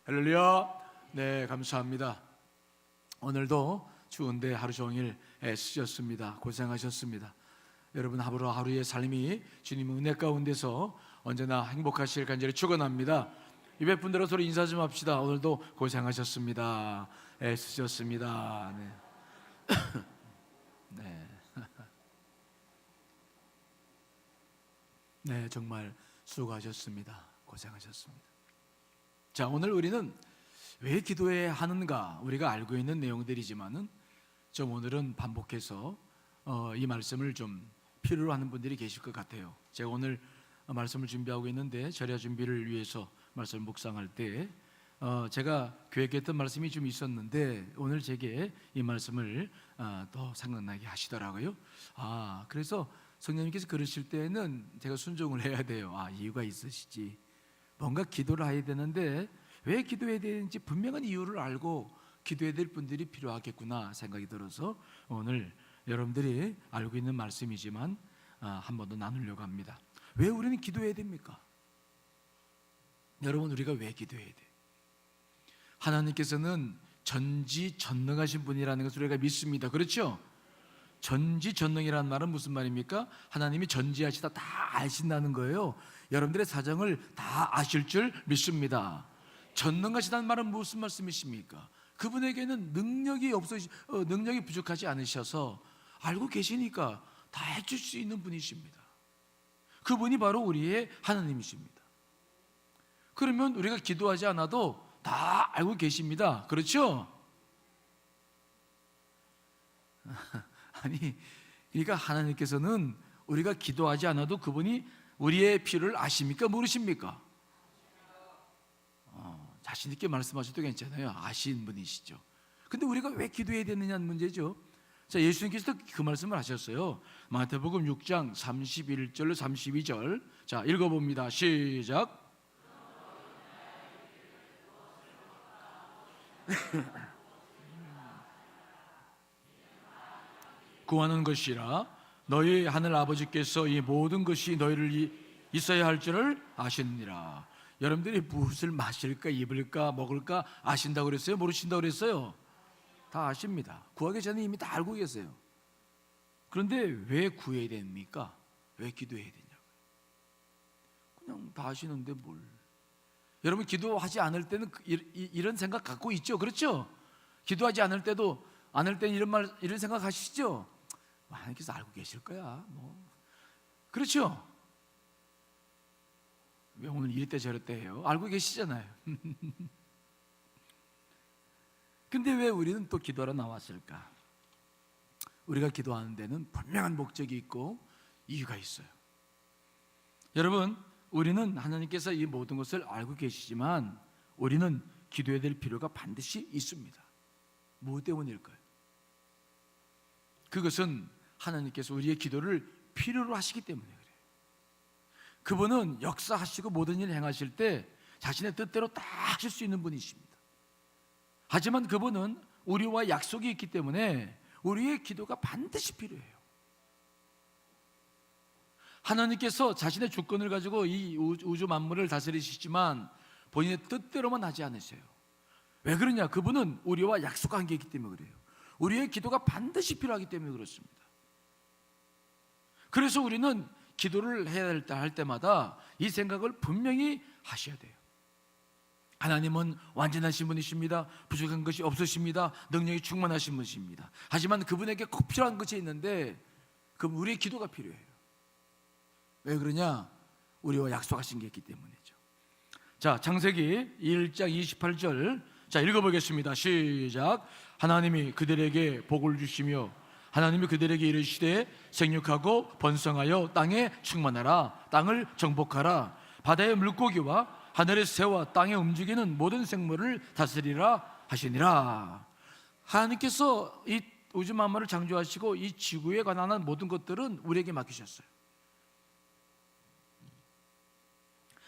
할렐루야. 네, 감사합니다. 오늘도 추운데 하루 종일 애쓰셨습니다. 고생하셨습니다. 여러분 하루하루의 삶이 주님의 은혜 가운데서 언제나 행복하실 간절히 축원합니다. 이백 분들과 서로 인사 좀 합시다. 오늘도 고생하셨습니다. 애쓰셨습니다. 네. 네. 네, 정말 수고하셨습니다. 고생하셨습니다. 자, 오늘 우리는 왜 기도해야 하는가 우리가 알고 있는 내용들이지만은 좀 오늘은 반복해서 이 말씀을 좀 필요로 하는 분들이 계실 것 같아요. 제가 오늘 말씀을 준비하고 있는데 절야 준비를 위해서 말씀을 묵상할 때 제가 계획했던 말씀이 좀 있었는데 오늘 제게 이 말씀을 더 생각나게 하시더라고요. 그래서 성령님께서 그러실 때는 제가 순종을 해야 돼요. 이유가 있으시지. 뭔가 기도를 해야 되는데 왜 기도해야 되는지 분명한 이유를 알고 기도해야 될 분들이 필요하겠구나 생각이 들어서 오늘 여러분들이 알고 있는 말씀이지만 한 번 더 나누려고 합니다. 왜 우리는 기도해야 됩니까? 여러분, 우리가 왜 기도해야 돼? 하나님께서는 전지전능하신 분이라는 것을 우리가 믿습니다. 그렇죠? 전지전능이라는 말은 무슨 말입니까? 하나님이 전지하시다 다 아신다는 거예요. 여러분들의 사정을 다 아실 줄 믿습니다. 전능하시다는 말은 무슨 말씀이십니까? 그분에게는 능력이 부족하지 않으셔서 알고 계시니까 다 해줄 수 있는 분이십니다. 그분이 바로 우리의 하나님이십니다. 그러면 우리가 기도하지 않아도 다 알고 계십니다. 그렇죠? 그러니까 하나님께서는 우리가 기도하지 않아도 그분이 우리의 필요를 아십니까? 모르십니까? 자신 있게 말씀하셔도 괜찮아요. 아신 분이시죠. 근데 우리가 왜 기도해야 되느냐는 문제죠. 자, 예수님께서 그 말씀을 하셨어요. 마태복음 6장 31절로 32절. 자, 읽어봅니다. 시작. 구하는 것이라 너희 하늘 아버지께서 이 모든 것이 너희를 있어야 할 줄을 아시느니라. 여러분들이 무엇을 마실까 입을까 먹을까 아신다고 그랬어요? 모르신다고 그랬어요? 다 아십니다. 구하기 전에 이미 다 알고 계세요. 그런데 왜 구해야 됩니까? 왜 기도해야 되냐고요? 그냥 다 아시는데 뭘. 여러분 기도하지 않을 때는 이런 생각 갖고 있죠? 그렇죠? 기도하지 않을 때는 이런 생각 하시죠? 하나님께서 알고 계실 거야. 그렇죠? 왜 오늘 이랬대 저랬대 해요? 알고 계시잖아요. 근데 왜 우리는 또 기도하러 나왔을까? 우리가 기도하는 데는 분명한 목적이 있고 이유가 있어요. 여러분, 우리는 하나님께서 이 모든 것을 알고 계시지만 우리는 기도해야 될 필요가 반드시 있습니다. 무엇 때문일까요? 그것은 하나님께서 우리의 기도를 필요로 하시기 때문에 그래요. 그분은 역사하시고 모든 일을 행하실 때 자신의 뜻대로 다 하실 수 있는 분이십니다. 하지만 그분은 우리와 약속이 있기 때문에 우리의 기도가 반드시 필요해요. 하나님께서 자신의 주권을 가지고 이 우주 만물을 다스리시지만 본인의 뜻대로만 하지 않으세요. 왜 그러냐? 그분은 우리와 약속한 게 있기 때문에 그래요. 우리의 기도가 반드시 필요하기 때문에 그렇습니다. 그래서 우리는 기도를 해야 할 때마다 이 생각을 분명히 하셔야 돼요. 하나님은 완전하신 분이십니다. 부족한 것이 없으십니다. 능력이 충만하신 분이십니다. 하지만 그분에게 꼭 필요한 것이 있는데 그럼 우리의 기도가 필요해요. 왜 그러냐? 우리와 약속하신 게 있기 때문이죠. 자, 창세기 1장 28절. 자, 읽어보겠습니다. 시작. 하나님이 그들에게 복을 주시며 하나님이 그들에게 이르시되 생육하고 번성하여 땅에 충만하라. 땅을 정복하라. 바다의 물고기와 하늘의 새와 땅에 움직이는 모든 생물을 다스리라 하시니라. 하나님께서 이 우주 만물을 창조하시고 이 지구에 관한 모든 것들은 우리에게 맡기셨어요.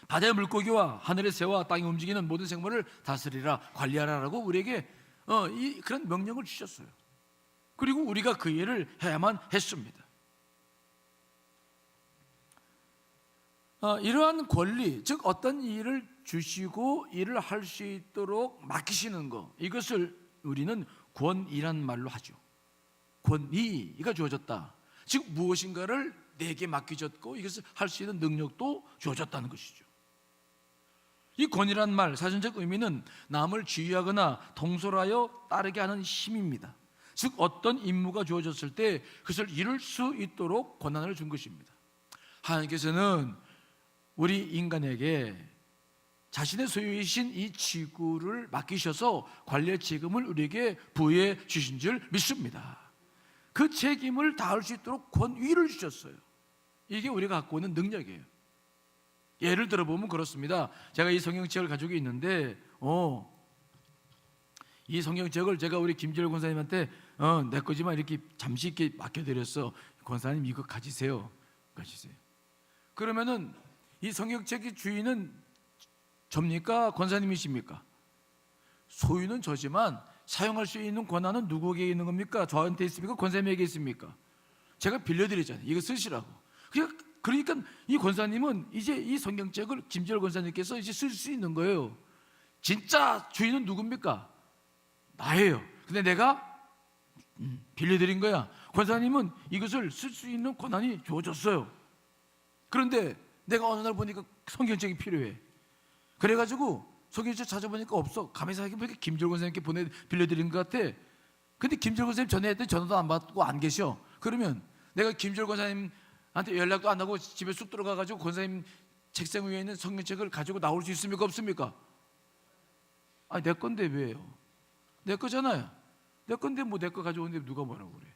바다의 물고기와 하늘의 새와 땅에 움직이는 모든 생물을 다스리라, 관리하라라고 우리에게 그런 명령을 주셨어요. 그리고 우리가 그 일을 해야만 했습니다. 이러한 권리, 즉 어떤 일을 주시고 일을 할 수 있도록 맡기시는 것, 이것을 우리는 권위란 말로 하죠. 권위가 주어졌다. 즉 무엇인가를 내게 맡겨졌고 이것을 할 수 있는 능력도 주어졌다는 것이죠. 이 권위란 말 사전적 의미는 남을 지휘하거나 통솔하여 따르게 하는 힘입니다. 즉 어떤 임무가 주어졌을 때 그것을 이룰 수 있도록 권한을 준 것입니다. 하나님께서는 우리 인간에게 자신의 소유이신 이 지구를 맡기셔서 관리의 책임을 우리에게 부여해 주신 줄 믿습니다. 그 책임을 다할 수 있도록 권위를 주셨어요. 이게 우리가 갖고 있는 능력이에요. 예를 들어보면 그렇습니다. 제가 이 성경책을 가지고 있는데 이 성경책을 제가 우리 김지열 권사님한테 내 거지만 이렇게 잠시 이렇게 맡겨드렸어. 권사님 이거 가지세요. 그러면은 이 성경책의 주인은 접니까? 권사님이십니까? 소유는 저지만 사용할 수 있는 권한은 누구에게 있는 겁니까? 저한테 있습니까? 권사님에게 있습니까? 제가 빌려드렸잖아요. 이거 쓰시라고. 그러니까 이 권사님은 이제 이 성경책을 김지열 권사님께서 이제 쓸 수 있는 거예요. 진짜 주인은 누굽니까? 나예요. 근데 내가 빌려드린 거야. 권사님은 이것을 쓸 수 있는 권한이 주어졌어요. 그런데 내가 어느 날 보니까 성경책이 필요해. 그래가지고 성경책 찾아보니까 없어. 가만히 생각해보니까 김지열 권사님께 빌려드린 것 같아. 근데 김지열 권사님 전화했더니 전화도 안 받고 안 계셔. 그러면 내가 김지열 권사님한테 연락도 안 하고 집에 쑥 들어가가지고 권사님 책상 위에 있는 성경책을 가지고 나올 수 있습니까? 없습니까? 아니 내 건데 왜요? 내 거잖아요. 내 건데 뭐 내 거 가져오는데 누가 뭐라고 그래.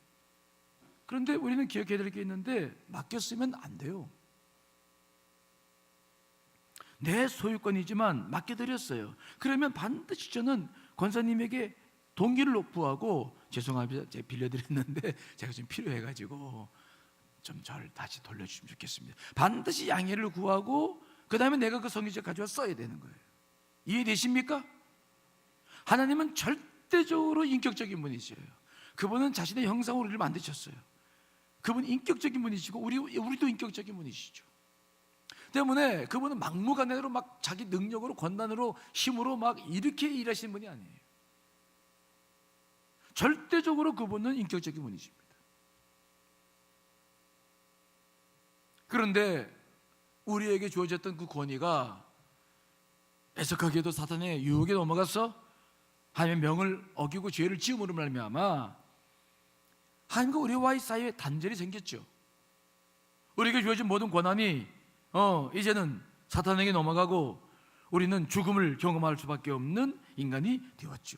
그런데 우리는 기억해야 될 게 있는데 맡겼으면 안 돼요. 내 소유권이지만 맡겨드렸어요. 그러면 반드시 저는 권사님에게 동기를 구하고 죄송합니다. 제가 빌려드렸는데 제가 좀 필요해가지고 좀 저를 다시 돌려주시면 좋겠습니다. 반드시 양해를 구하고 그 다음에 내가 그 성경책 가져와 써야 되는 거예요. 이해되십니까? 하나님은 절대적으로 인격적인 분이셔요. 그분은 자신의 형상으로 우리를 만드셨어요. 그분은 인격적인 분이시고 우리도 인격적인 분이시죠. 때문에 그분은 막무가내로 막 자기 능력으로 권한으로 힘으로 막 이렇게 일하시는 분이 아니에요. 절대적으로 그분은 인격적인 분이십니다. 그런데 우리에게 주어졌던 그 권위가 애석하게도 사탄의 유혹에 넘어가서 하나님의 명을 어기고 죄를 지음으로 말미암아 하나님과 우리와의 사이에 단절이 생겼죠. 우리에게 주어진 모든 권한이 이제는 사탄에게 넘어가고 우리는 죽음을 경험할 수밖에 없는 인간이 되었죠.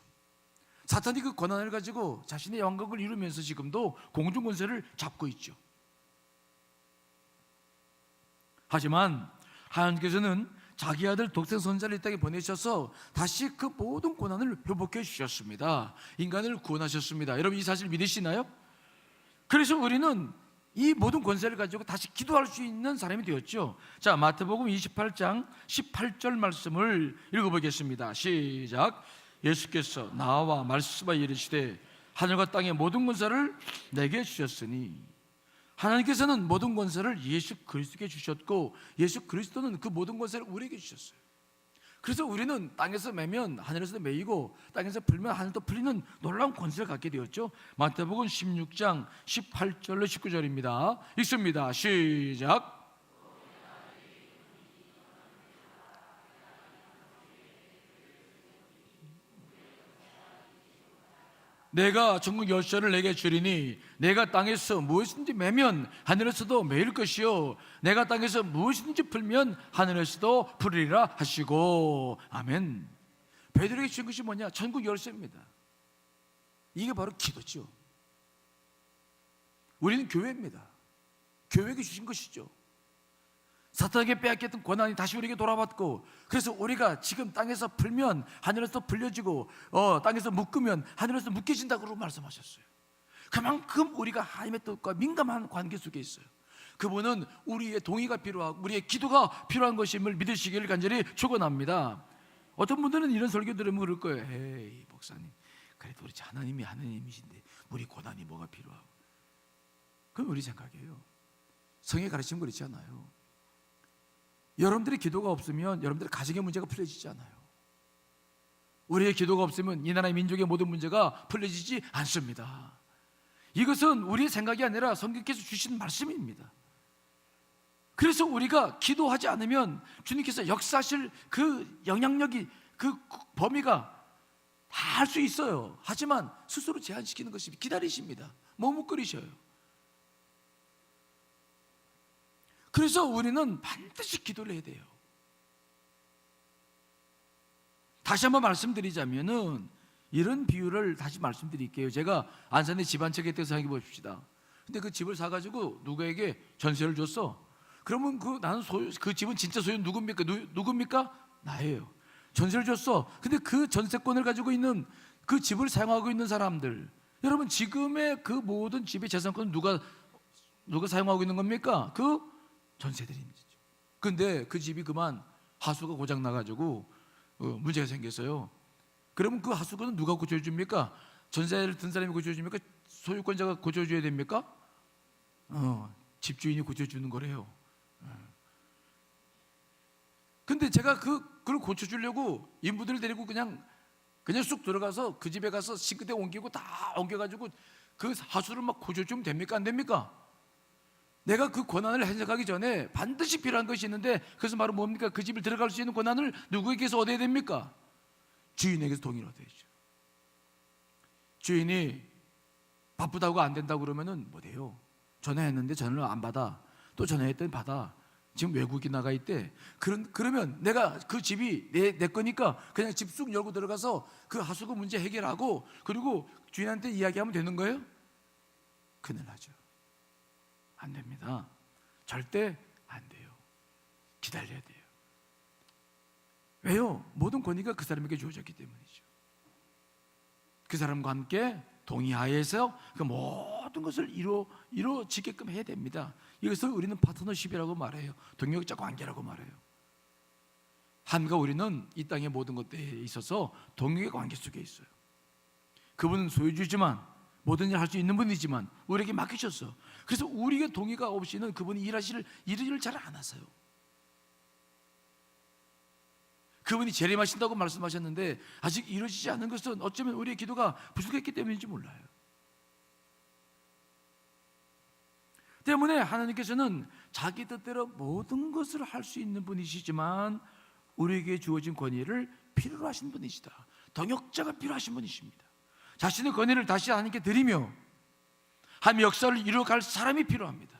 사탄이 그 권한을 가지고 자신의 왕국을 이루면서 지금도 공중 권세를 잡고 있죠. 하지만 하나님께서는 자기 아들 독생 선자를 이 땅에 보내셔서 다시 그 모든 권한을 회복해 주셨습니다. 인간을 구원하셨습니다. 여러분 이 사실 믿으시나요? 그래서 우리는 이 모든 권세를 가지고 다시 기도할 수 있는 사람이 되었죠. 자, 마태복음 28장 18절 말씀을 읽어보겠습니다. 시작. 예수께서 나와 말씀하여 이르시되 하늘과 땅의 모든 권세를 내게 주셨으니, 하나님께서는 모든 권세를 예수 그리스도께 주셨고 예수 그리스도는 그 모든 권세를 우리에게 주셨어요. 그래서 우리는 땅에서 매면 하늘에서 매이고 땅에서 풀면 하늘도 풀리는 놀라운 권세를 갖게 되었죠. 마태복음 16장 18절로 19절입니다. 읽습니다. 시작. 내가 전국 열쇠를 내게 주리니 내가 땅에서 무엇이든지 매면 하늘에서도 매일 것이요 내가 땅에서 무엇이든지 풀면 하늘에서도 풀리리라 하시고. 아멘. 베드로에게 주신 것이 뭐냐? 전국 열쇠입니다. 이게 바로 기도죠. 우리는 교회입니다. 교회에게 주신 것이죠. 사탄에게 빼앗겼던 권한이 다시 우리에게 돌아왔고, 그래서 우리가 지금 땅에서 풀면 하늘에서 풀려지고 땅에서 묶으면 하늘에서 묶여진다고 말씀하셨어요. 그만큼 우리가 하나님의 뜻과 민감한 관계 속에 있어요. 그분은 우리의 동의가 필요하고 우리의 기도가 필요한 것임을 믿으시기를 간절히 축원합니다. 어떤 분들은 이런 설교 들으면 그럴 거예요. 에이 목사님, 그래도 우리 하나님이 하나님이신데 우리 고난이 뭐가 필요하고. 그건 우리 생각이에요. 성의 가르치면 그렇지 않아요. 여러분들의 기도가 없으면 여러분들의 가정의 문제가 풀려지지 않아요. 우리의 기도가 없으면 이 나라의 민족의 모든 문제가 풀려지지 않습니다. 이것은 우리의 생각이 아니라 성경께서 주신 말씀입니다. 그래서 우리가 기도하지 않으면 주님께서 역사하실 그 영향력이, 그 범위가 다 할 수 있어요. 하지만 스스로 제한시키는 것이 기다리십니다. 머뭇거리셔요. 그래서 우리는 반드시 기도를 해야 돼요. 다시 한번 말씀드리자면은 이런 비유를 다시 말씀드릴게요. 제가 안산에 집 한 채 있다고 생각해 봅시다. 근데 그 집을 사가지고 누구에게 전세를 줬어. 그러면 그 집은 진짜 소유는 누굽니까? 누굽니까? 나예요. 전세를 줬어. 근데 그 전세권을 가지고 있는, 그 집을 사용하고 있는 사람들, 여러분 지금의 그 모든 집의 재산권은 누가 사용하고 있는 겁니까? 그 전세들입니다. 근데 그 집이 그만 하수가 고장 나가지고 문제가 생겼어요. 그러면 그 하수구는 누가 고쳐줍니까? 전세를 든 사람이 고쳐줍니까? 소유권자가 고쳐줘야 됩니까? 집주인이 고쳐주는 거래요. 근데 제가 그걸 고쳐주려고 인부들을 데리고 그냥 쑥 들어가서 그 집에 가서 싱크대 옮기고 다 옮겨가지고 그 하수를 막 고쳐주면 됩니까? 안 됩니까? 내가 그 권한을 해석하기 전에 반드시 필요한 것이 있는데, 그것은 바로 뭡니까? 그 집을 들어갈 수 있는 권한을 누구에게서 얻어야 됩니까? 주인에게서 동의를 얻어야죠. 주인이 바쁘다고 안 된다고 그러면은 못해요. 전화했는데 전화를 안 받아. 또 전화했더니 받아. 지금 외국에 나가 있대. 그러면 내가 그 집이 내 거니까 그냥 집 쑥 열고 들어가서 그 하수구 문제 해결하고, 그리고 주인한테 이야기하면 되는 거예요? 큰일 나죠. 안 됩니다. 절대 안 돼요. 기다려야 돼요. 왜요? 모든 권위가 그 사람에게 주어졌기 때문이죠. 그 사람과 함께 동의하에서 그 모든 것을 이루어지게끔 해야 됩니다. 이것을 우리는 파트너십이라고 말해요. 동역자 관계라고 말해요. 하나님과 우리는 이 땅의 모든 것들에 있어서 동역의 관계 속에 있어요. 그분은 소유주지만 모든 일을 할 수 있는 분이지만 우리에게 맡기셨어. 그래서 우리의 동의가 없이는 그분이 일하실 일을 잘 안 하세요. 그분이 재림하신다고 말씀하셨는데 아직 이루어지지 않은 것은 어쩌면 우리의 기도가 부족했기 때문인지 몰라요. 때문에 하나님께서는 자기 뜻대로 모든 것을 할 수 있는 분이시지만 우리에게 주어진 권위를 필요로 하신 분이시다. 동역자가 필요하신 분이십니다. 자신의 권위를 다시 하나님께 드리며 하나님의 역사를 이루어갈 사람이 필요합니다.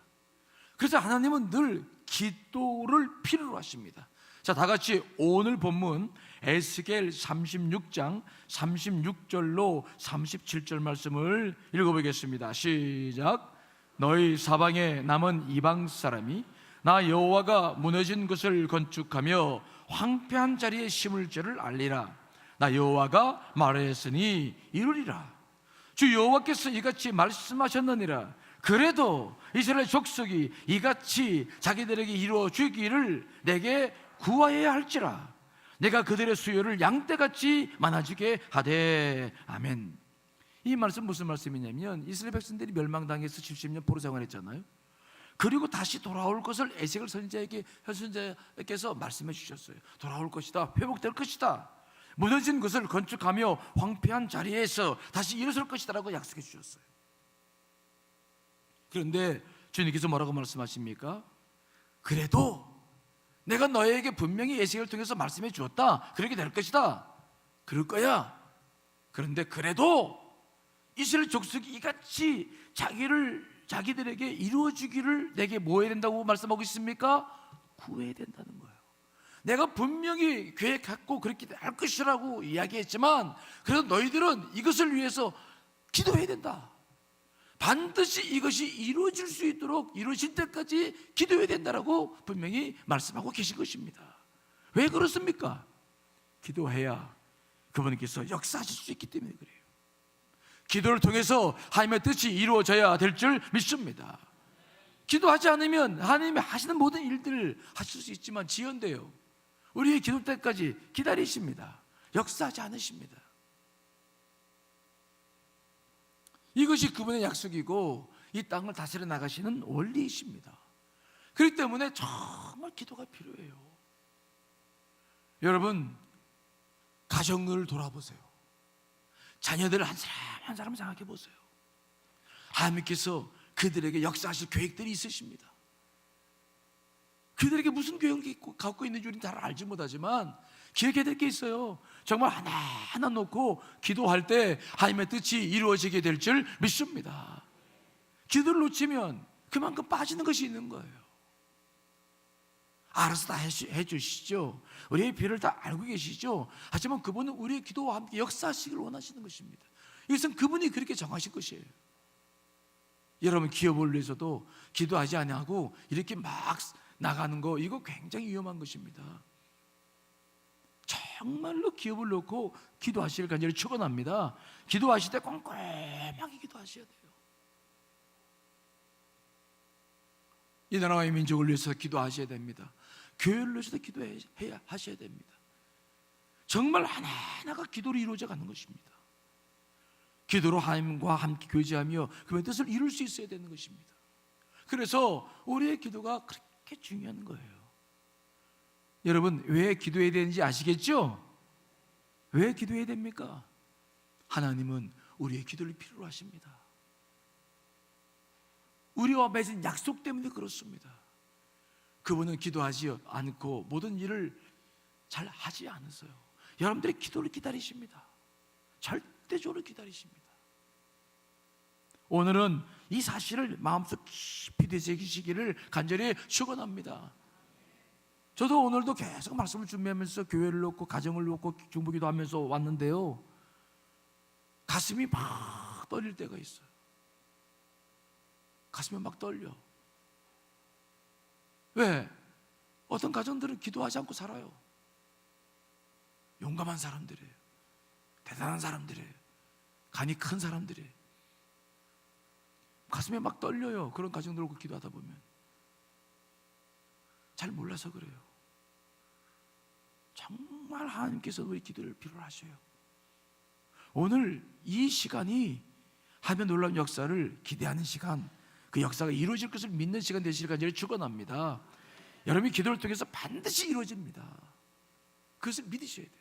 그래서 하나님은 늘 기도를 필요로 하십니다. 자, 다 같이 오늘 본문 에스겔 36장 36절로 37절 말씀을 읽어보겠습니다. 시작. 너희 사방에 남은 이방 사람이 나 여호와가 무너진 것을 건축하며 황폐한 자리에 심을 줄을 알리라. 나 여호와가 말하였으니 이루리라. 주 여호와께서 이같이 말씀하셨느니라. 그래도 이스라엘 족속이 이같이 자기들에게 이루어 주기를 내게 구하여야 할지라. 내가 그들의 수요를 양떼같이 많아지게 하되. 아멘. 이 말씀 무슨 말씀이냐면 이스라엘 백성들이 멸망당해서 70년 포로 생활했잖아요. 그리고 다시 돌아올 것을 에스겔 선지자께서 말씀해 주셨어요. 돌아올 것이다. 회복될 것이다. 무너진 것을 건축하며 황폐한 자리에서 다시 일어설 것이다 라고 약속해 주셨어요. 그런데 주님께서 뭐라고 말씀하십니까? 그래도 내가 너에게 분명히 에스겔을 통해서 말씀해 주었다. 그렇게 될 것이다. 그럴 거야. 그런데 그래도 이스라엘 족속이 이같이 자기들에게 이루어주기를 내게 뭐 해야 된다고 말씀하고 있습니까? 구해야 된다는 거예요. 내가 분명히 계획했고 그렇게 할 것이라고 이야기했지만 그래도 너희들은 이것을 위해서 기도해야 된다. 반드시 이것이 이루어질 수 있도록 이루어질 때까지 기도해야 된다라고 분명히 말씀하고 계신 것입니다. 왜 그렇습니까? 기도해야 그분께서 역사하실 수 있기 때문에 그래요. 기도를 통해서 하나님의 뜻이 이루어져야 될 줄 믿습니다. 기도하지 않으면 하나님이 하시는 모든 일들을 하실 수 있지만 지연돼요. 우리의 기도 때까지 기다리십니다. 역사하지 않으십니다. 이것이 그분의 약속이고 이 땅을 다스려 나가시는 원리이십니다. 그렇기 때문에 정말 기도가 필요해요. 여러분, 가정을 돌아보세요. 자녀들을 한 사람 한 사람 생각해 보세요. 하나님께서 그들에게 역사하실 계획들이 있으십니다. 그들에게 무슨 계획을 갖고 있는지 우리는 잘 알지 못하지만 기억해야 될 게 있어요. 정말 하나하나 놓고 기도할 때 하나님의 뜻이 이루어지게 될 줄 믿습니다. 기도를 놓치면 그만큼 빠지는 것이 있는 거예요. 알아서 다 해주시죠. 우리의 비를 다 알고 계시죠. 하지만 그분은 우리의 기도와 함께 역사하시길 원하시는 것입니다. 이것은 그분이 그렇게 정하신 것이에요. 여러분, 기업을 위해서도 기도하지 아니하고 이렇게 막 나가는 거, 이거 굉장히 위험한 것입니다. 정말로 기업을 놓고 기도하시길 간절히 축원합니다. 기도하실 때 꼼꼼하게 기도하셔야 돼요. 이 나라와 이 민족을 위해서 기도하셔야 됩니다. 교회를 위해서도 하셔야 됩니다. 정말 하나하나가 기도로 이루어져 가는 것입니다. 기도로 하나님과 함께 교제하며 그분의 뜻을 이룰 수 있어야 되는 것입니다. 그래서 우리의 기도가 그렇게 중요한 거예요. 여러분, 왜 기도해야 되는지 아시겠죠? 왜 기도해야 됩니까? 하나님은 우리의 기도를 필요로 하십니다. 우리와 맺은 약속 때문에 그렇습니다. 그분은 기도하지 않고 모든 일을 잘 하지 않으세요. 여러분들의 기도를 기다리십니다. 절대적으로 기다리십니다. 오늘은 이 사실을 마음속 깊이 되새기시기를 간절히 축원합니다. 저도 오늘도 계속 말씀을 준비하면서 교회를 놓고 가정을 놓고 중보기도 하면서 왔는데요, 가슴이 막 떨릴 때가 있어요. 가슴이 막 떨려. 왜? 어떤 가정들은 기도하지 않고 살아요. 용감한 사람들이에요. 대단한 사람들이에요. 간이 큰 사람들이에요. 가슴에 막 떨려요. 그런 가정들 놓고 기도하다 보면. 잘 몰라서 그래요. 정말 하나님께서 우리 기도를 필요로 하셔요. 오늘 이 시간이 하나님의 놀라운 역사를 기대하는 시간, 그 역사가 이루어질 것을 믿는 시간 되시길 간절히 축원합니다. 여러분이 기도를 통해서 반드시 이루어집니다. 그것을 믿으셔야 돼요.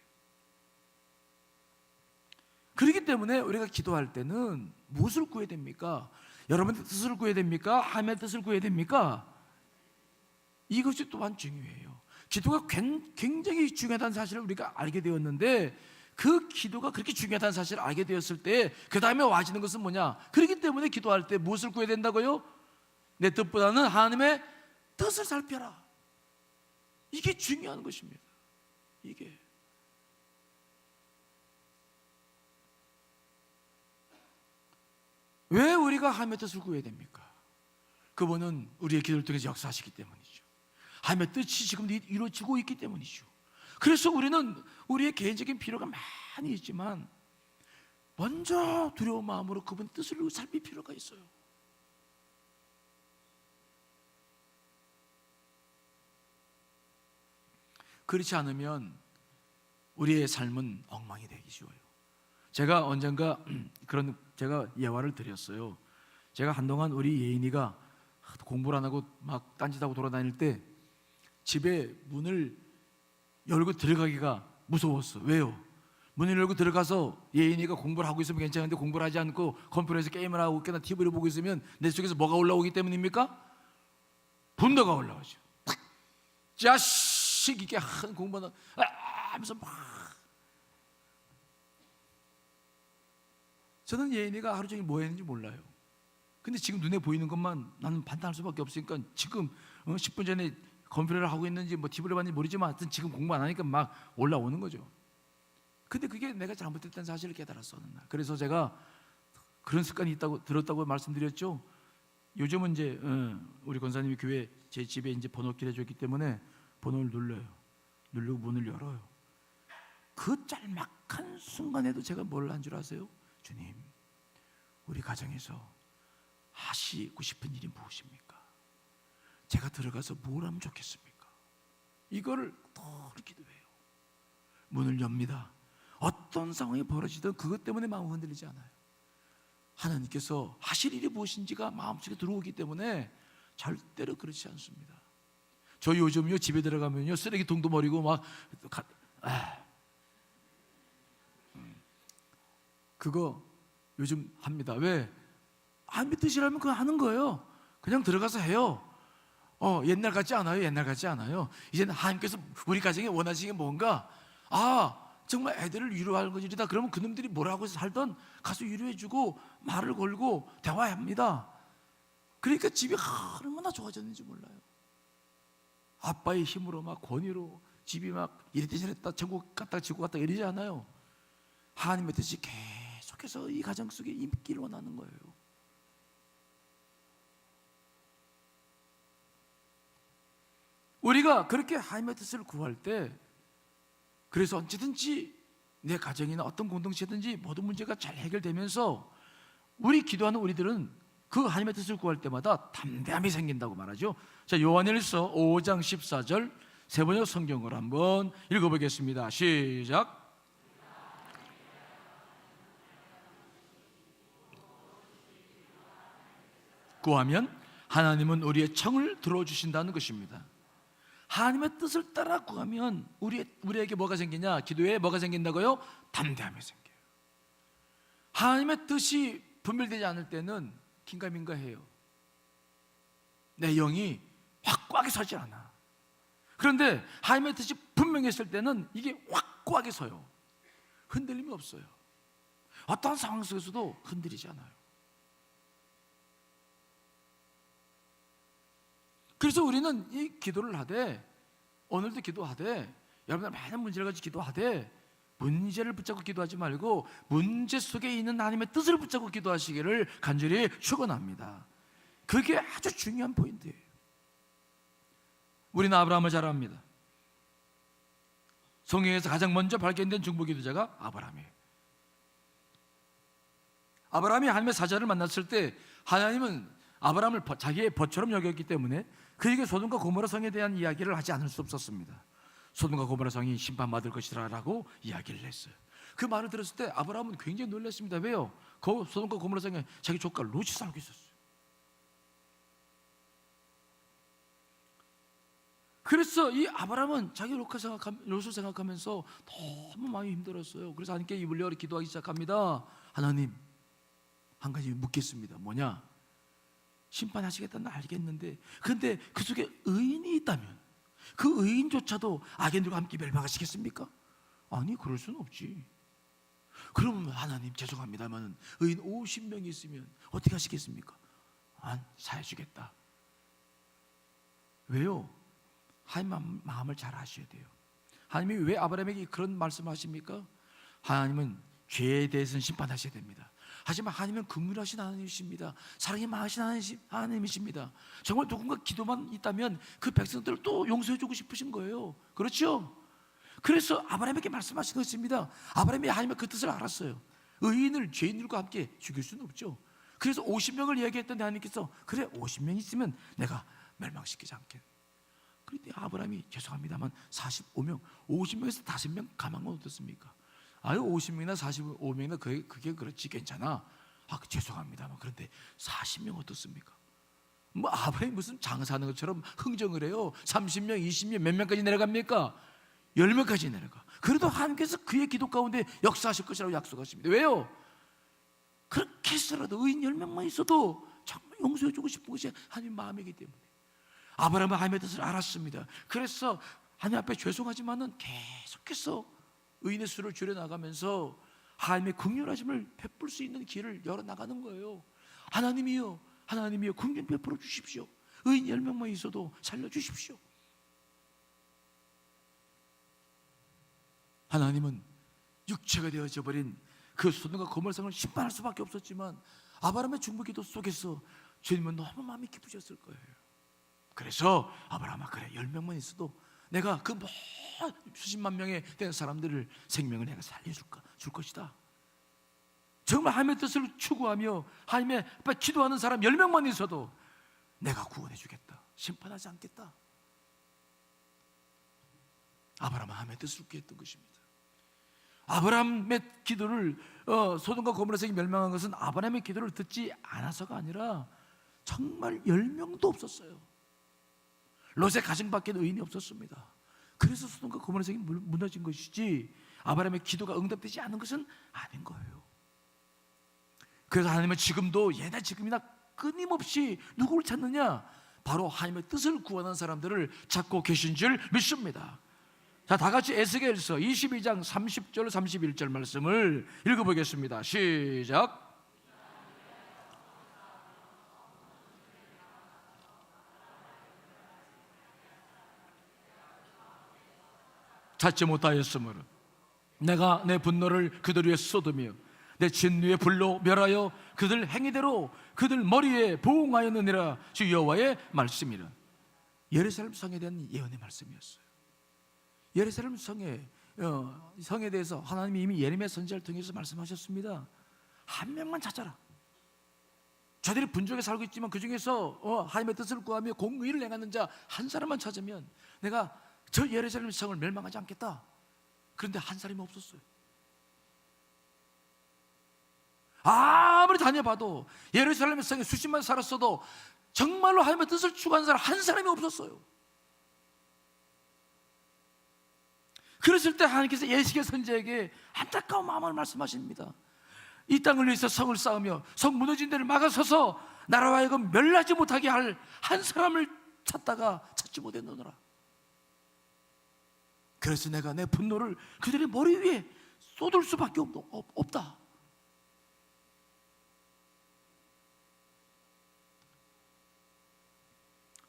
그렇기 때문에 우리가 기도할 때는 무엇을 구해야 됩니까? 여러분의 뜻을 구해야 됩니까? 하나님의 뜻을 구해야 됩니까? 이것이 또한 중요해요. 기도가 굉장히 중요하다는 사실을 우리가 알게 되었는데, 그 기도가 그렇게 중요하다는 사실을 알게 되었을 때 그 다음에 와지는 것은 뭐냐? 그렇기 때문에 기도할 때 무엇을 구해야 된다고요? 내 뜻보다는 하나님의 뜻을 살펴라. 이게 중요한 것입니다. 이게 왜 우리가 하나님의 뜻을 구해야 됩니까? 그분은 우리의 기도를 통해서 역사하시기 때문이죠. 하나님의 뜻이 지금 이루어지고 있기 때문이죠. 그래서 우리는 우리의 개인적인 필요가 많이 있지만 먼저 두려운 마음으로 그분의 뜻을 살필 필요가 있어요. 그렇지 않으면 우리의 삶은 엉망이 되기 쉬워요. 제가 언젠가 제가 예화를 드렸어요. 제가 한동안 우리 예인이가 공부를 안 하고 막 딴짓하고 돌아다닐 때 집에 문을 열고 들어가기가 무서웠어. 왜요? 문을 열고 들어가서 예인이가 공부를 하고 있으면 괜찮은데 공부를 하지 않고 컴퓨터에서 게임을 하고 있거나 TV를 보고 있으면 내 속에서 뭐가 올라오기 때문입니까? 분노가 올라오죠. 자식, 이게 한 공부는 하면서 막. 저는 예인이가 하루 종일 뭐 했는지 몰라요. 근데 지금 눈에 보이는 것만 나는 판단할 수밖에 없으니까 지금 10분 전에 컴퓨터를 하고 있는지 뭐 TV를 봤는지 모르지만 하여튼 지금 공부 안 하니까 막 올라오는 거죠. 근데 그게 내가 잘못했다는 사실을 깨달았어, 어느 날. 그래서 제가 그런 습관이 들었다고 말씀드렸죠. 요즘은 이제 우리 권사님이 교회 제 집에 이제 번호키를 해줬기 때문에 번호를 누르고 문을 열어요. 그 짤막한 순간에도 제가 뭘 한 줄 아세요? 주님, 우리 가정에서 하시고 싶은 일이 무엇입니까? 제가 들어가서 뭘 하면 좋겠습니까? 이거를 더 기도해요. 문을 엽니다. 어떤 상황이 벌어지든 그것 때문에 마음 흔들리지 않아요. 하나님께서 하실 일이 무엇인지가 마음속에 들어오기 때문에 절대로 그렇지 않습니다. 저 요즘요 집에 들어가면요 쓰레기통도 버리고 막 그거 요즘 합니다. 왜? 하나님의 뜻이라면 그거 하는 거예요. 그냥 들어가서 해요. 옛날 같지 않아요. 옛날 같지 않아요. 이제는 하나님께서 우리 가정에 원하시는 게 뭔가, 정말 애들을 위로할 것이다. 그러면 그놈들이 뭐라고 살던 가서 위로해주고 말을 걸고 대화합니다. 그러니까 집이 얼마나 좋아졌는지 몰라요. 아빠의 힘으로 막 권위로 집이 막 이랬다 저랬다 천국 갔다 지구 갔다 이러지 않아요. 하나님의 뜻이 계속해서 이 가정 속에 임기를 원하는 거예요. 우리가 그렇게 하나님의 뜻을 구할 때, 그래서 언제든지 내 가정이나 어떤 공동체든지 모든 문제가 잘 해결되면서 우리 기도하는 우리들은 그 하나님의 뜻을 구할 때마다 담대함이 생긴다고 말하죠. 자, 요한일서 5장 14절 세번역 성경을 한번 읽어보겠습니다. 시작. 구하면 하나님은 우리의 청을 들어주신다는 것입니다. 하나님의 뜻을 따라 구하면 우리에게 뭐가 생기냐? 기도에 뭐가 생긴다고요? 담대함이 생겨요. 하나님의 뜻이 분별되지 않을 때는 긴가민가해요. 내 영이 확고하게 서지 않아. 그런데 하나님의 뜻이 분명했을 때는 이게 확고하게 서요. 흔들림이 없어요. 어떠한 상황 속에서도 흔들리지 않아요. 그래서 우리는 이 기도를 하되, 오늘도 기도하되, 여러분들 많은 문제를 가지고 기도하되, 문제를 붙잡고 기도하지 말고 문제 속에 있는 하나님의 뜻을 붙잡고 기도하시기를 간절히 축원합니다. 그게 아주 중요한 포인트예요. 우리는 아브라함을 잘 압니다. 성경에서 가장 먼저 발견된 중보 기도자가 아브라함이에요. 아브라함이 하나님의 사자를 만났을 때 하나님은 아브라함을 자기의 벗처럼 여겼기 때문에 그에게 소돔과 고모라 성에 대한 이야기를 하지 않을 수 없었습니다. 소돔과 고모라 성이 심판받을 것이라 라고 이야기를 했어요. 그 말을 들었을 때 아브라함은 굉장히 놀랐습니다. 왜요? 소돔과 고모라 성에 자기 조카 롯이 살고 있었어요. 그래서 이 아브라함은 자기 롯을 생각하면서 너무 마음이 힘들었어요. 그래서 하나님께 입을 열어 기도하기 시작합니다. 하나님, 한 가지 묻겠습니다. 뭐냐? 심판하시겠다는 알겠는데, 그런데 그 속에 의인이 있다면 그 의인조차도 악인들과 함께 멸망하시겠습니까? 아니, 그럴 수는 없지. 그러면 하나님 죄송합니다만 의인 50명이 있으면 어떻게 하시겠습니까? 안 사해주겠다. 왜요? 하나님 마음을 잘 아셔야 돼요. 하나님이 왜 아브라함에게 그런 말씀을 하십니까? 하나님은 죄에 대해서는 심판하셔야 됩니다. 하지만 하나님은 긍휼하신 하나님이십니다. 사랑이 많으신 하나님이십니다. 정말 누군가 기도만 있다면 그 백성들을 또 용서해주고 싶으신 거예요. 그렇죠? 그래서 아브라함에게 말씀하신 것입니다. 아브라함이 하나님의 그 뜻을 알았어요. 의인을 죄인들과 함께 죽일 수는 없죠. 그래서 50명을 이야기했던 하나님께서 그래 50명 있으면 내가 멸망시키지 않겠다. 그런데 아브라함이 죄송합니다만 45명, 50명에서 5명 가망은 어떻습니까? 아유 50명이나 45명이나 그게 그렇지 괜찮아. 죄송합니다만 그런데 40명 어떻습니까? 뭐 아브라함이 무슨 장사하는 것처럼 흥정을 해요. 30명, 20명 몇 명까지 내려갑니까? 10명까지 내려가. 그래도 하나님께서 그의 기도 가운데 역사하실 것이라고 약속하십니다. 왜요? 그렇게 해서라도 의인 10명만 있어도 정말 용서해주고 싶은 것이 하나님 마음이기 때문에 아브라함은 하나님의 뜻을 알았습니다. 그래서 하나님 앞에 죄송하지만은 계속해서 의인의 수를 줄여나가면서 하나님의 긍휼하심을 베풀 수 있는 길을 열어나가는 거예요. 하나님이요 긍휼 베풀어 주십시오. 의인 10명만 있어도 살려주십시오. 하나님은 육체가 되어져 버린 그 소돔과 고모라성을 심판할 수밖에 없었지만 아브라함의 중보기도 속에서 주님은 너무 마음이 기쁘셨을 거예요. 그래서 아브라함아 그래 10명만 있어도 내가 그 수십만 명의 된 사람들을 생명을 내가 줄 것이다. 정말 하나님의 뜻을 추구하며 하나님의 앞에 기도하는 사람 10명만 있어도 내가 구원해 주겠다. 심판하지 않겠다. 아브라함은 하나님의 뜻을 구했던 것입니다. 아브라함의 기도를 소돔과 고모라성이 멸망한 것은 아브라함의 기도를 듣지 않아서가 아니라 정말 10명도 없었어요. 롯의 가정밖에 의인이 없었습니다. 그래서 소돔과 고모라 성이 무너진 것이지 아브라함의 기도가 응답되지 않은 것은 아닌 거예요. 그래서 하나님은 지금도 예나 지금이나 끊임없이 누구를 찾느냐? 바로 하나님의 뜻을 구하는 사람들을 찾고 계신 줄 믿습니다. 자, 다 같이 에스겔서 22장 30절 31절 말씀을 읽어보겠습니다. 시작. 찾지 못하였으므로 내가 내 분노를 그들 위에 쏟으며 내 진노의 불로 멸하여 그들 행위대로 그들 머리에 부응하였느니라. 주 여호와의 말씀이라. 예루살렘 성에 대한 예언의 말씀이었어요. 예루살렘 성에 대해서 하나님이 이미 예레미야 선지자를 통해서 말씀하셨습니다. 한 명만 찾아라. 저들이 분주하게 살고 있지만 그 중에서 하나님의 뜻을 구하며 공의를 행하는 자 한 사람만 찾으면 내가 저 예루살렘 성을 멸망하지 않겠다. 그런데 한 사람이 없었어요. 아무리 다녀봐도 예루살렘 성에 수십만 살았어도 정말로 하나님의 뜻을 추구하는 사람 한 사람이 없었어요. 그랬을 때 하나님께서 예시계 선지자에게 안타까운 마음을 말씀하십니다. 이 땅을 위해서 성을 쌓으며 성 무너진 데를 막아서서 나라와 하여금 멸하지 못하게 할 한 사람을 찾다가 찾지 못했노라. 그래서 내가 내 분노를 그들의 머리 위에 쏟을 수밖에 없다.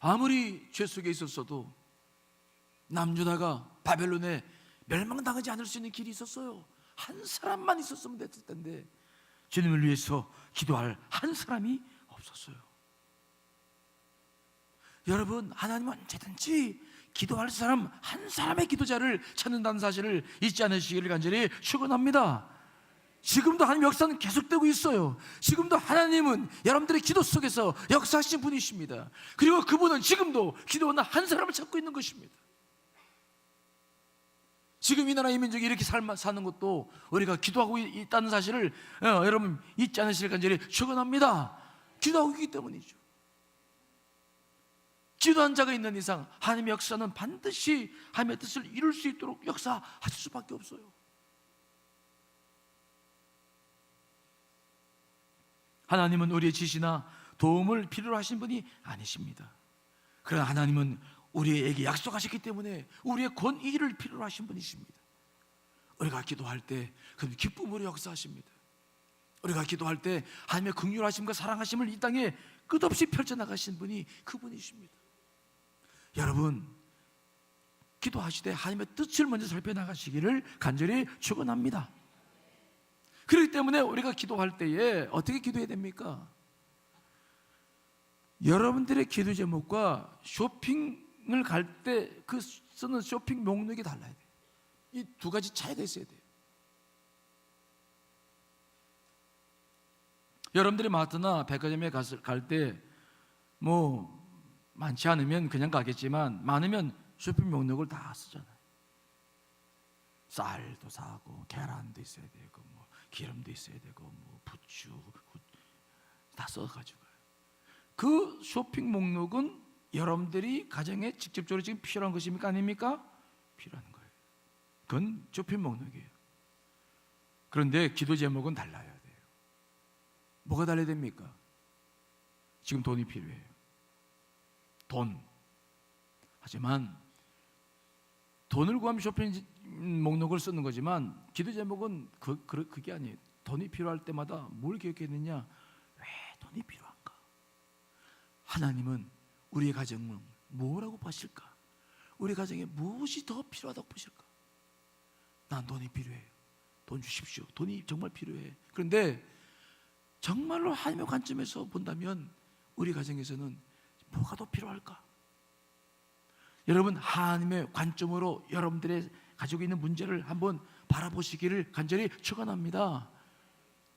아무리 죄 속에 있었어도 남유다가 바벨론에 멸망당하지 않을 수 있는 길이 있었어요. 한 사람만 있었으면 됐을 텐데 주님을 위해서 기도할 한 사람이 없었어요. 여러분, 하나님은 언제든지 기도할 사람 한 사람의 기도자를 찾는다는 사실을 잊지 않으시기를 간절히 축원합니다. 지금도 하나님 역사는 계속되고 있어요. 지금도 하나님은 여러분들의 기도 속에서 역사하신 분이십니다. 그리고 그분은 지금도 기도하는 한 사람을 찾고 있는 것입니다. 지금 이 나라 이 민족이 이렇게 사는 것도 우리가 기도하고 있다는 사실을 여러분 잊지 않으시길 간절히 축원합니다. 기도하고 있기 때문이죠. 기도한 자가 있는 이상 하나님의 역사는 반드시 하나님의 뜻을 이룰 수 있도록 역사하실 수밖에 없어요. 하나님은 우리의 지시나 도움을 필요로 하신 분이 아니십니다. 그러나 하나님은 우리에게 약속하셨기 때문에 우리의 권위를 필요로 하신 분이십니다. 우리가 기도할 때 그는 기쁨으로 역사하십니다. 우리가 기도할 때 하나님의 긍휼하심과 사랑하심을 이 땅에 끝없이 펼쳐나가신 분이 그분이십니다. 여러분, 기도하시되 하나님의 뜻을 먼저 살펴나가시기를 간절히 축원합니다. 그렇기 때문에 우리가 기도할 때에 어떻게 기도해야 됩니까? 여러분들의 기도 제목과 쇼핑을 갈 때 그 쓰는 쇼핑 목록이 달라야 돼요. 이 두 가지 차이가 있어야 돼요. 여러분들이 마트나 백화점에 갈 때 뭐 많지 않으면 그냥 가겠지만 많으면 쇼핑 목록을 다 쓰잖아요. 쌀도 사고 계란도 있어야 되고 뭐 기름도 있어야 되고 뭐 부추 다 써가지고 그 쇼핑 목록은 여러분들이 가정에 직접적으로 지금 필요한 것입니까? 아닙니까? 필요한 거예요. 그건 쇼핑 목록이에요. 그런데 기도 제목은 달라야 돼요. 뭐가 달라야 됩니까? 지금 돈이 필요해요. 돈. 하지만 돈을 구하면 쇼핑 목록을 쓰는 거지만 기도 제목은 그게 아니에요. 돈이 필요할 때마다 뭘 기억했느냐? 왜 돈이 필요한가? 하나님은 우리의 가정은 뭐라고 보실까? 우리 가정에 무엇이 더 필요하다고 보실까? 난 돈이 필요해요. 돈 주십시오. 돈이 정말 필요해. 그런데 정말로 하나님의 관점에서 본다면 우리 가정에서는 뭐가 더 필요할까? 여러분, 하나님의 관점으로 여러분들의 가지고 있는 문제를 한번 바라보시기를 간절히 축원합니다.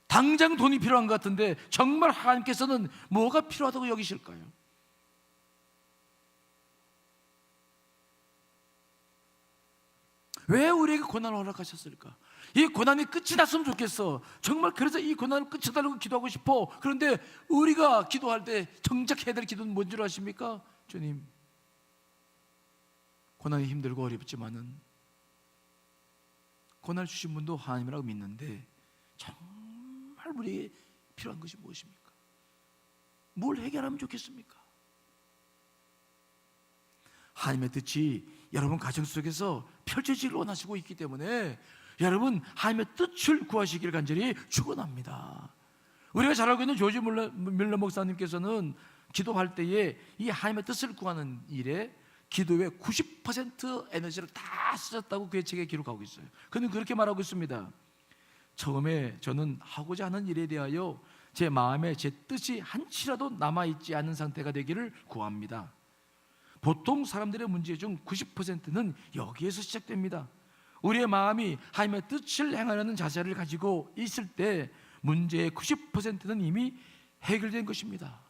당장 돈이 필요한 것 같은데 정말 하나님께서는 뭐가 필요하다고 여기실까요? 왜 우리에게 고난을 허락하셨을까? 이 고난이 끝이 났으면 좋겠어. 정말 그래서 이 고난을 끝이 달라고 기도하고 싶어. 그런데 우리가 기도할 때 정작 해야 될 기도는 뭔 줄 아십니까? 주님, 고난이 힘들고 어렵지만은 고난 주신 분도 하나님이라고 믿는데 정말 우리에게 필요한 것이 무엇입니까? 뭘 해결하면 좋겠습니까? 하나님의 뜻이 여러분 가정 속에서 펼쳐지기를 원하시고 있기 때문에 여러분 하나님의 뜻을 구하시기를 간절히 축원합니다. 우리가 잘 알고 있는 조지 밀러 목사님께서는 기도할 때에 이 하나님의 뜻을 구하는 일에 기도에 90% 에너지를 다 쓰셨다고 그의 책에 기록하고 있어요. 그는 그렇게 말하고 있습니다. 처음에 저는 하고자 하는 일에 대하여 제 마음에 제 뜻이 한치라도 남아있지 않은 상태가 되기를 구합니다. 보통 사람들의 문제 중 90%는 여기에서 시작됩니다. 우리의 마음이 하나님의 뜻을 행하려는 자세를 가지고 있을 때 문제의 90%는 이미 해결된 것입니다.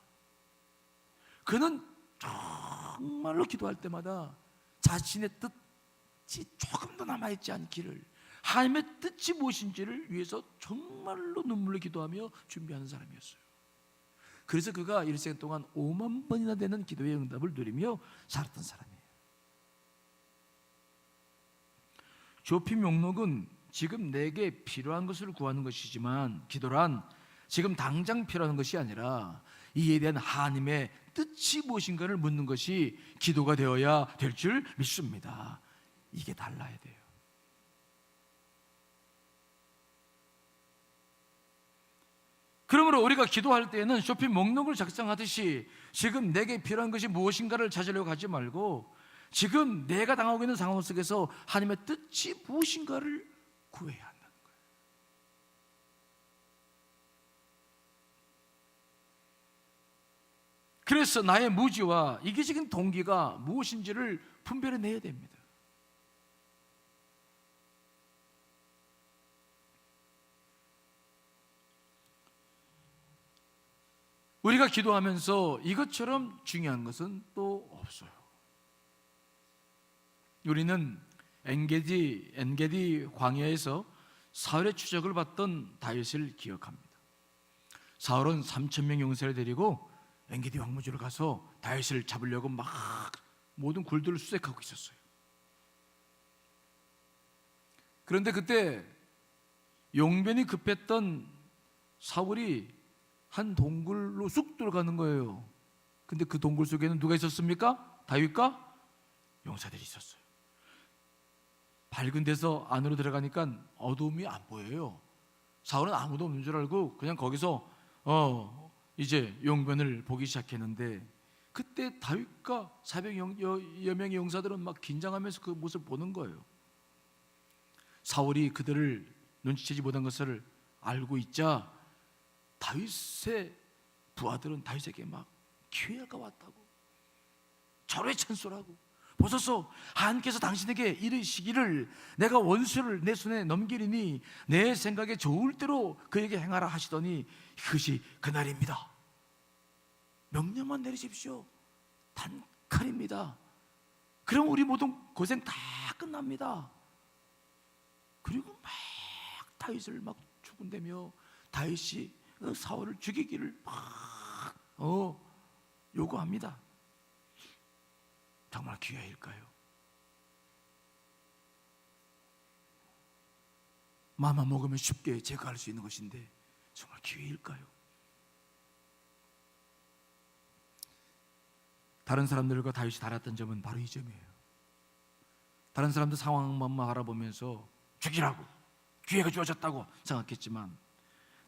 그는 정말로 기도할 때마다 자신의 뜻이 조금 더 남아있지 않기를, 하나님의 뜻이 무엇인지를 위해서 정말로 눈물로 기도하며 준비하는 사람이었어요. 그래서 그가 일생 동안 5만 번이나 되는 기도의 응답을 누리며 살았던 사람이에요. 조피 목록은 지금 내게 필요한 것을 구하는 것이지만, 기도란 지금 당장 필요한 것이 아니라 이에 대한 하나님의 뜻이 무엇인가를 묻는 것이 기도가 되어야 될 줄 믿습니다. 이게 달라야 돼요. 그러므로 우리가 기도할 때에는 쇼핑 목록을 작성하듯이 지금 내게 필요한 것이 무엇인가를 찾으려고 하지 말고 지금 내가 당하고 있는 상황 속에서 하나님의 뜻이 무엇인가를 구해야 한다는 거예요. 그래서 나의 무지와 이기적인 동기가 무엇인지를 분별해내야 됩니다. 우리가 기도하면서 이것처럼 중요한 것은 또 없어요. 우리는 엔게디 광야에서 사울의 추적을 받던 다윗을 기억합니다. 사울은 3,000명 용사를 데리고 엔게디 황무지로 가서 다윗을 잡으려고 막 모든 굴들을 수색하고 있었어요. 그런데 그때 용변이 급했던 사울이 한 동굴로 쑥 들어가는 거예요. 근데 그 동굴 속에는 누가 있었습니까? 다윗과 용사들이 있었어요. 밝은 데서 안으로 들어가니까 어두움이 안 보여요. 사울은 아무도 없는 줄 알고 그냥 거기서 이제 용변을 보기 시작했는데, 그때 다윗과 400여 명의 용사들은 막 긴장하면서 그 모습을 보는 거예요. 사울이 그들을 눈치채지 못한 것을 알고 있자 다윗의 부하들은 다윗에게 막 기회가 왔다고 절호의 찬송하고, 보소서 하나님께서 당신에게 이르시기를 내가 원수를 내 손에 넘기리니 내 생각에 좋을 대로 그에게 행하라 하시더니 그것이 그날입니다. 명령만 내리십시오. 단칼입니다. 그럼 우리 모든 고생 다 끝납니다. 그리고 막 다윗을 막 죽은다며 다윗이 사울을 죽이기를 막 요구합니다. 정말 기회일까요? 마음만 먹으면 쉽게 제거할 수 있는 것인데 정말 기회일까요? 다른 사람들과 다윗이 달랐던 점은 바로 이 점이에요. 다른 사람들 상황만 바라보면서 죽이라고, 기회가 주어졌다고 생각했지만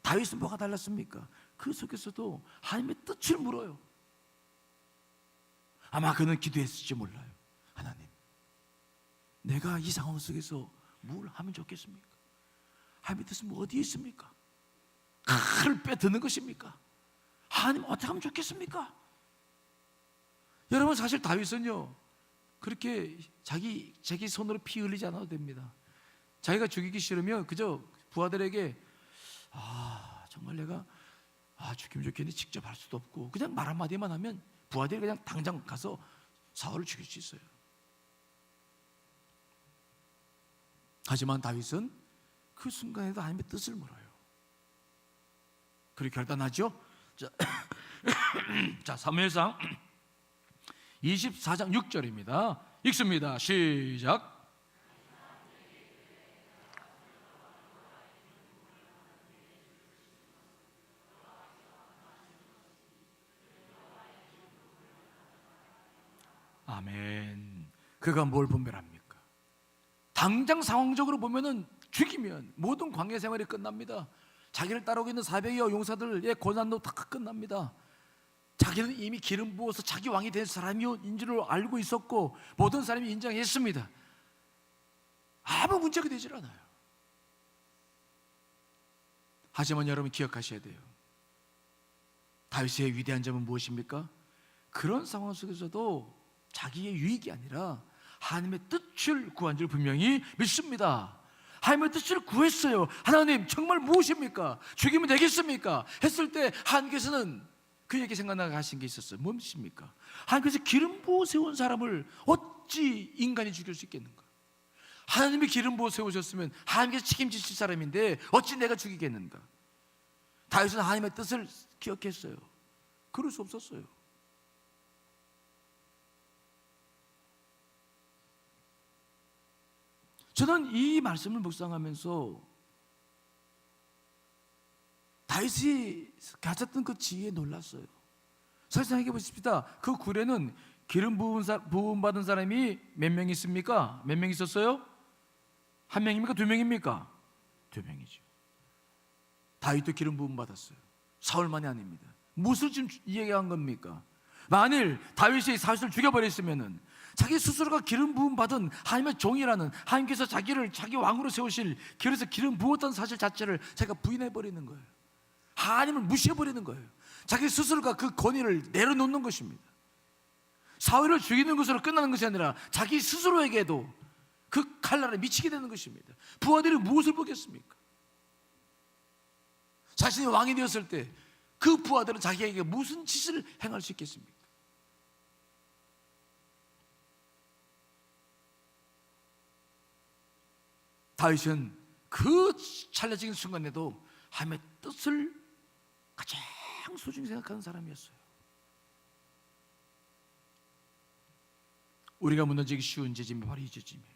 다윗은 뭐가 달랐습니까? 그 속에서도 하나님의 뜻을 물어요. 아마 그는 기도했을지 몰라요. 하나님, 내가 이 상황 속에서 뭘 하면 좋겠습니까? 하나님의 뜻은 뭐 어디에 있습니까? 칼을 빼드는 것입니까? 하나님 어떻게 하면 좋겠습니까? 여러분, 사실 다윗은요 그렇게 자기 손으로 피 흘리지 않아도 됩니다. 자기가 죽이기 싫으면 그저 부하들에게 정말 내가 죽이면 좋겠는데 직접 할 수도 없고 그냥 말 한마디만 하면 부하들이 그냥 당장 가서 사울을 죽일 수 있어요. 하지만 다윗은 그 순간에도 하나님의 뜻을 물어요. 그렇게 결단하죠. 자, 사무엘상 24장 6절입니다. 읽습니다. 시작. 아멘. 그가 뭘 분별합니까? 당장 상황적으로 보면은 죽이면 모든 광야 생활이 끝납니다. 자기를 따르고 있는 400여 용사들의 고난도 다 끝납니다. 자기는 이미 기름 부어서 자기 왕이 된 사람인 줄 알고 있었고 모든 사람이 인정했습니다. 아무 문제가 되질 않아요. 하지만 여러분 기억하셔야 돼요. 다윗의 위대한 점은 무엇입니까? 그런 상황 속에서도 자기의 유익이 아니라 하나님의 뜻을 구한 줄 분명히 믿습니다. 하나님의 뜻을 구했어요. 하나님 정말 무엇입니까? 죽이면 되겠습니까? 했을 때 하나님께서는 그에게 생각나게 하신 게 있었어요. 무엇입니까? 하나님께서 기름 부어 세운 사람을 어찌 인간이 죽일 수 있겠는가? 하나님이 기름 부어 세우셨으면 하나님께서 책임지실 사람인데 어찌 내가 죽이겠는가? 다윗은 하나님의 뜻을 기억했어요. 그럴 수 없었어요. 저는 이 말씀을 묵상하면서 다윗이 가졌던 그 지혜에 놀랐어요. 잘 생각해 보십시다. 그 굴에는 기름 부음 받은 사람이 몇 명 있습니까? 몇 명 있었어요? 한 명입니까? 두 명입니까? 두 명이죠. 다윗도 기름 부음 받았어요. 사울만이 아닙니다. 무엇을 지금 이야기한 겁니까? 만일 다윗이 사울을 죽여버렸으면은 자기 스스로가 기름 부음 받은 하나님의 종이라는, 하나님께서 자기를 자기 왕으로 세우실, 그래서 기름 부었던 사실 자체를 자기가 부인해버리는 거예요. 하나님을 무시해버리는 거예요. 자기 스스로가 그 권위를 내려놓는 것입니다. 사울을 죽이는 것으로 끝나는 것이 아니라 자기 스스로에게도 그 칼날에 미치게 되는 것입니다. 부하들이 무엇을 보겠습니까? 자신이 왕이 되었을 때 그 부하들은 자기에게 무슨 짓을 행할 수 있겠습니까? 다윗은 그 찰나적인 순간에도 하나님의 뜻을 가장 소중히 생각하는 사람이었어요. 우리가 무너지기 쉬운 죄짐이 바로 이 죄짐이에요.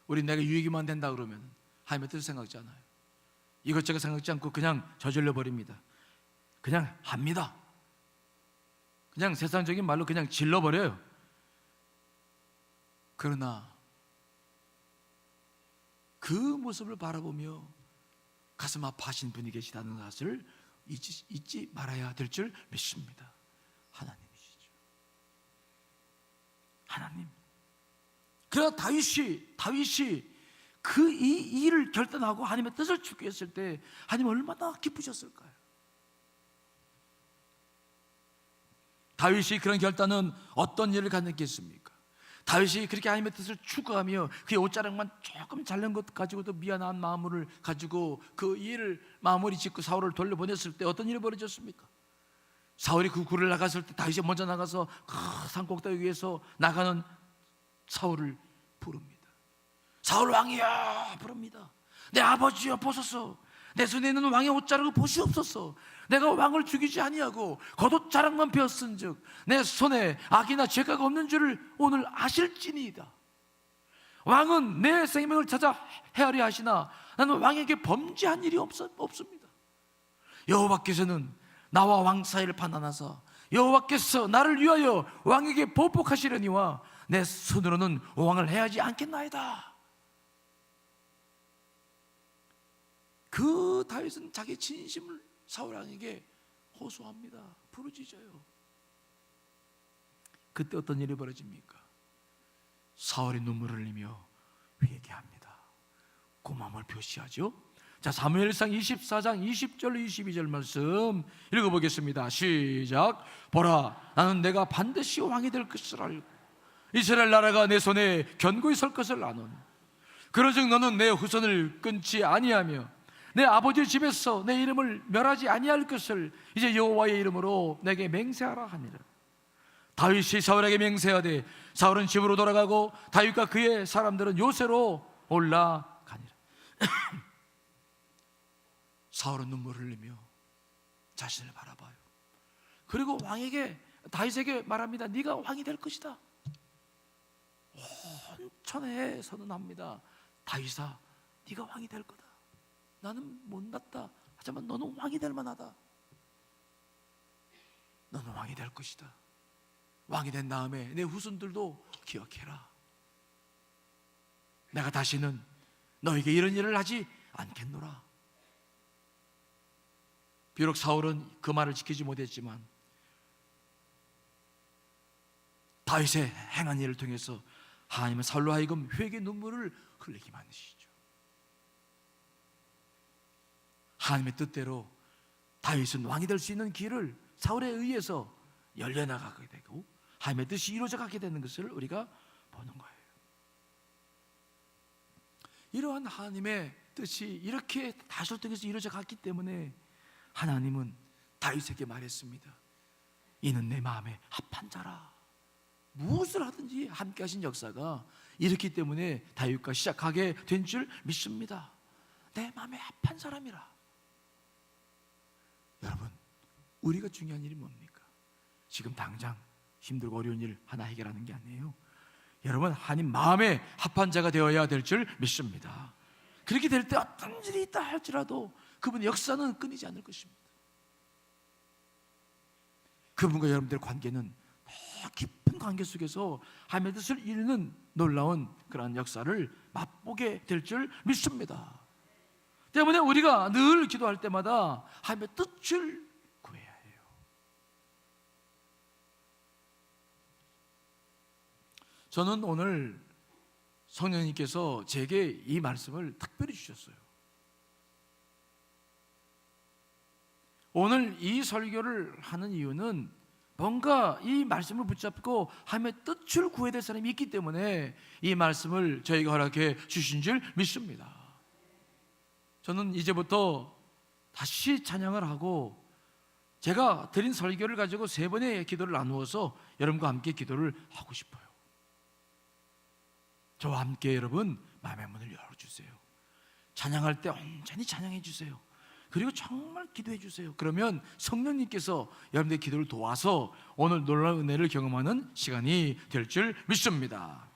우리 내가 유익이만 된다 그러면 하나님의 뜻을 생각지 않아요. 이것저것 생각지 않고 그냥 저질러 버립니다. 그냥 합니다. 그냥 세상적인 말로 그냥 질러버려요. 그러나 그 모습을 바라보며 가슴 아파하신 분이 계시다는 것을 잊지 말아야 될 줄 믿습니다. 하나님이시죠. 하나님. 그러나 다윗이 그 이 일을 결단하고 하나님의 뜻을 추구했을 때 하나님 얼마나 기쁘셨을까요? 다윗이 그런 결단은 어떤 일을 갖겠습니까? 다윗이 그렇게 하나님의 뜻을 추구하며 그의 옷자락만 조금 잘난 것 가지고도 미안한 마음을 가지고 그 일을 마무리 짓고 사울을 돌려보냈을 때 어떤 일이 벌어졌습니까? 사울이 그 굴을 나갔을 때 다윗이 먼저 나가서 그 산꼭대기 위에서 나가는 사울을 부릅니다. 사울 왕이야 부릅니다. 내 아버지여 보소서, 내 손에 있는 왕의 옷자락을 보시옵소서. 내가 왕을 죽이지 아니하고 겉옷자락만 베었은즉 내 손에 악이나 죄가 없는 줄을 오늘 아실지니이다. 왕은 내 생명을 찾아 헤아려 하시나 나는 왕에게 범죄한 일이 없습니다. 여호와께서는 나와 왕 사이를 판단하사 여호와께서 나를 위하여 왕에게 보복하시려니와 내 손으로는 왕을 해하지 않겠나이다. 그 다윗은 자기 진심을 사울 왕에게 호소합니다. 부르짖어요. 그때 어떤 일이 벌어집니까? 사울이 눈물을 흘리며 회개합니다. 고마움을 표시하죠. 자, 사무엘상 24장 20절 22절 말씀 읽어보겠습니다. 시작. 보라, 나는 내가 반드시 왕이 될 것을 알고 이스라엘 나라가 내 손에 견고히 설 것을 아노니 그러즉 너는 내 후손을 끊지 아니하며 내 아버지 집에서 내 이름을 멸하지 아니할 것을 이제 여호와의 이름으로 내게 맹세하라 하니라. 다윗이 사울에게 맹세하되 사울은 집으로 돌아가고 다윗과 그의 사람들은 요새로 올라가니라. 사울은 눈물을 흘리며 자신을 바라봐요. 그리고 왕에게, 다윗에게 말합니다. 네가 왕이 될 것이다. 온 천하에 선언합니다. 다윗아, 네가 왕이 될 거다. 나는 못났다. 하지만 너는 왕이 될 만하다. 너는 왕이 될 것이다. 왕이 된 다음에 내 후손들도 기억해라. 내가 다시는 너에게 이런 일을 하지 않겠노라. 비록 사울은 그 말을 지키지 못했지만 다윗의 행한 일을 통해서 하나님은 사울로 하여금 회개 눈물을 흘리게 만드시죠. 하나님의 뜻대로 다윗은 왕이 될 수 있는 길을 사울에 의해서 열려나가게 되고 하나님의 뜻이 이루어져 가게 되는 것을 우리가 보는 거예요. 이러한 하나님의 뜻이 이렇게 다윗을 통해서 이루어져 갔기 때문에 하나님은 다윗에게 말했습니다. 이는 내 마음에 합한 자라. 무엇을 하든지 함께 하신 역사가 이렇기 때문에 다윗과 시작하게 된 줄 믿습니다. 내 마음에 합한 사람이라. 여러분, 우리가 중요한 일이 뭡니까? 지금 당장 힘들고 어려운 일 하나 해결하는 게 아니에요. 여러분, 하나님 마음에 합한 자가 되어야 될 줄 믿습니다. 그렇게 될 때 어떤 일이 있다 할지라도 그분의 역사는 끊이지 않을 것입니다. 그분과 여러분들의 관계는 더 깊은 관계 속에서 하나님의 뜻을 이루는 놀라운 그러한 역사를 맛보게 될 줄 믿습니다. 때문에 우리가 늘 기도할 때마다 하나님의 뜻을 구해야 해요. 저는 오늘 성령님께서 제게 이 말씀을 특별히 주셨어요. 오늘 이 설교를 하는 이유는 뭔가 이 말씀을 붙잡고 하나님의 뜻을 구해야 될 사람이 있기 때문에 이 말씀을 저에게 허락해 주신 줄 믿습니다. 저는 이제부터 다시 찬양을 하고 제가 드린 설교를 가지고 3번의 기도를 나누어서 여러분과 함께 기도를 하고 싶어요. 저와 함께 여러분 마음의 문을 열어주세요. 찬양할 때 온전히 찬양해 주세요. 그리고 정말 기도해 주세요. 그러면 성령님께서 여러분들의 기도를 도와서 오늘 놀라운 은혜를 경험하는 시간이 될 줄 믿습니다.